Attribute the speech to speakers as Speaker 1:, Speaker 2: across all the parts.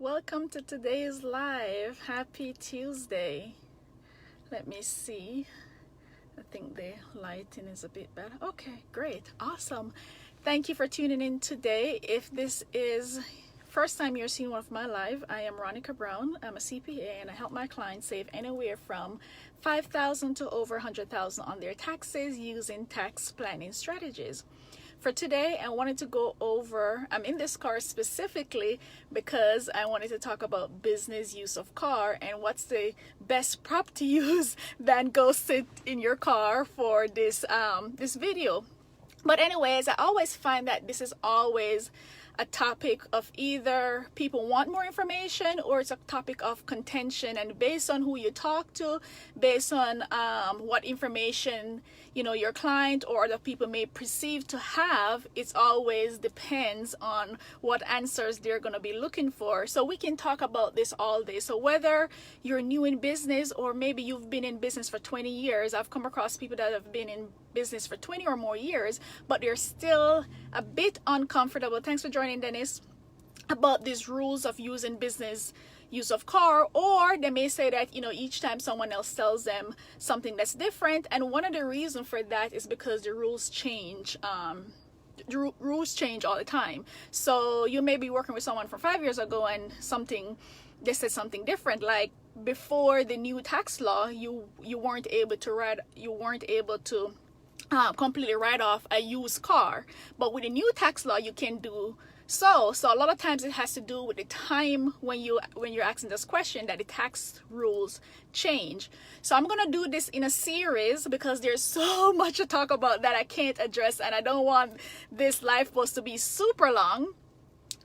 Speaker 1: Welcome to today's live. Happy Tuesday. Let me see. I think the lighting is a bit better. Okay, great. Awesome. Thank you for tuning in today. If this is first time you're seeing one of my live, I am Ronica Brown. I'm a CPA and I help my clients save anywhere from $5,000 to over $100,000 on their taxes using tax planning strategies. For today, I wanted to go over, I'm in this car specifically because I wanted to talk about business use of car and what's the best prop to use than go sit in your car for this video. But anyways, I always find that this is always a topic of either people want more information or it's a topic of contention, and based on who you talk to, based on what information your client or other people may perceive to have, it's always depends on what answers they're going to be looking for. So we can talk about this all day. So whether you're new in business or maybe you've been in business for 20 years, I've come across people that have been in business for 20 or more years, but they're still a bit uncomfortable. Thanks for joining, Dennis. About these rules of using business use of car, or they may say that each time someone else tells them something that's different, and one of the reasons for that is because the rules change. Rules change all the time. So you may be working with someone from 5 years ago and they said something different, like before the new tax law you weren't able to completely write off a used car, but with the new tax law you can do so a lot of times it has to do with the time when you're asking this question that the tax rules change. So I'm gonna do this in a series because there's so much to talk about that I can't address, and I don't want this live post to be super long.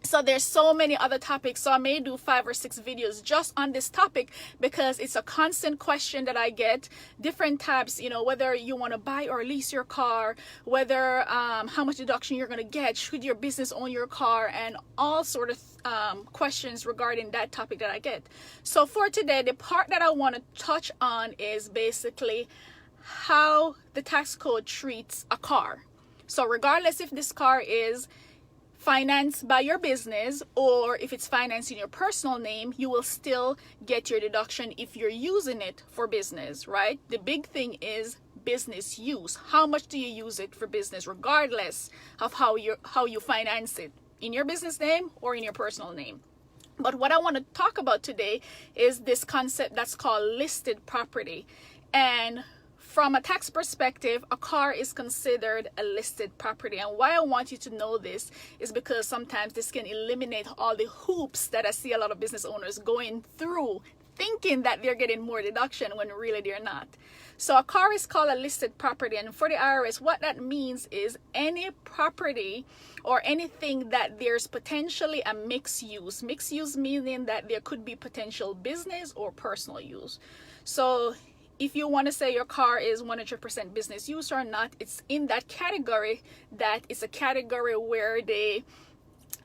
Speaker 1: So there's so many other topics, so I may do 5 or 6 videos just on this topic because it's a constant question that I get. Different types, whether you want to buy or lease your car, whether how much deduction you're going to get, should your business own your car, and all sort of questions regarding that topic that I get. So for today, the part that I want to touch on is basically how the tax code treats a car. So regardless if this car is financed by your business or if it's financed in your personal name, you will still get your deduction if you're using it for business, right? The big thing is business use. How much do you use it for business, regardless of how you finance it, in your business name or in your personal name? But what I want to talk about today is this concept that's called listed property. And from a tax perspective, a car is considered a listed property. And why I want you to know this is because sometimes this can eliminate all the hoops that I see a lot of business owners going through, thinking that they're getting more deduction when really they're not. So a car is called a listed property, and for the IRS, what that means is any property or anything that there's potentially a mixed use. Mixed use meaning that there could be potential business or personal use. So if you want to say your car is 100% business use or not, it's in that category. That is a category where they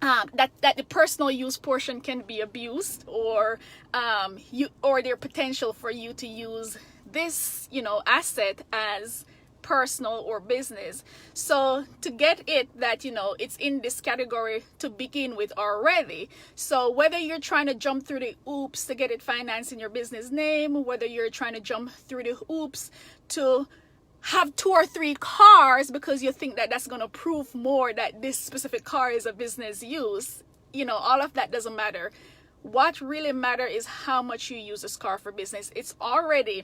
Speaker 1: that the personal use portion can be abused, or their potential for you to use this asset as personal or business. So to get it that it's in this category to begin with already. So whether you're trying to jump through the hoops to get it financed in your business name, whether you're trying to jump through the hoops to have 2 or 3 cars because you think that that's going to prove more that this specific car is a business use, all of that doesn't matter. What really matters is how much you use this car for business. It's already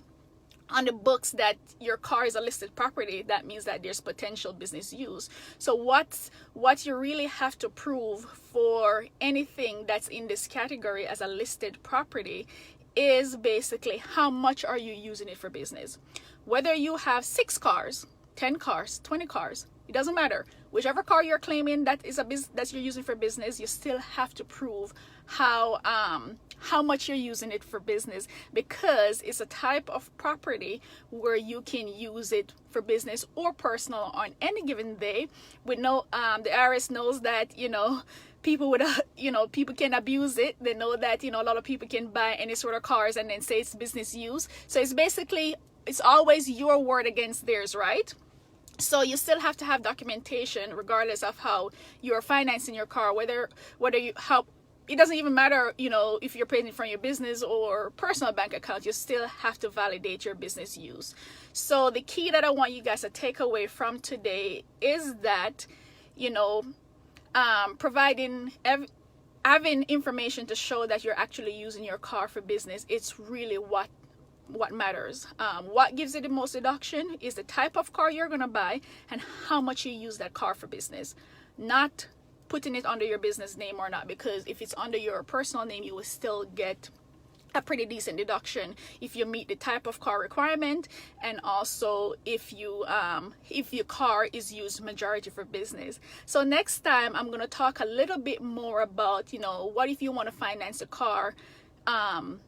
Speaker 1: on the books that your car is a listed property. That means that there's potential business use. So what you really have to prove for anything that's in this category as a listed property is basically how much are you using it for business. Whether you have 6 cars, 10 cars, 20 cars, it doesn't matter. Whichever car you're claiming that you're using for business, you still have to prove how much you're using it for business, because it's a type of property where you can use it for business or personal on any given day. With no the IRS knows that people people can abuse it. They know that a lot of people can buy any sort of cars and then say it's business use. So it's always your word against theirs, right? So you still have to have documentation regardless of how you're financing your car, whether you it doesn't even matter, you know, if you're paying from your business or personal bank account, you still have to validate your business use. So the key that I want you guys to take away from today is that, you know, having information to show that you're actually using your car for business, it's really what matters. What gives you the most deduction is the type of car you're gonna buy and how much you use that car for business, not putting it under your business name or not, because if it's under your personal name, you will still get a pretty decent deduction if you meet the type of car requirement, and also if your car is used majority for business. So next time I'm going to talk a little bit more about, you know, what if you want to finance a car in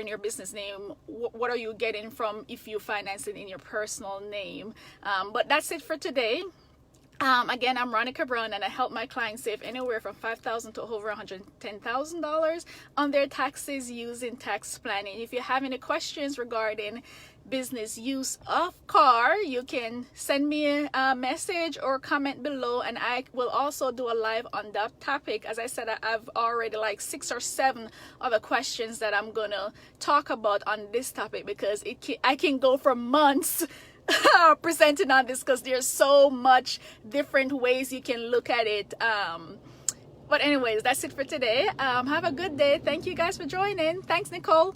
Speaker 1: your business name. What are you getting from if you finance it in your personal name? But that's it for today. Again, I'm Ronica Brown, and I help my clients save anywhere from $5,000 to over $110,000 on their taxes using tax planning. If you have any questions regarding business use of car, you can send me a message or comment below, and I will also do a live on that topic. As I said, I've already like 6 or 7 other questions that I'm gonna talk about on this topic, because I can go for months presenting on this, because there's so much different ways you can look at it. But anyways, that's it for today. Have a good day. Thank you guys for joining. Thanks, Nicole.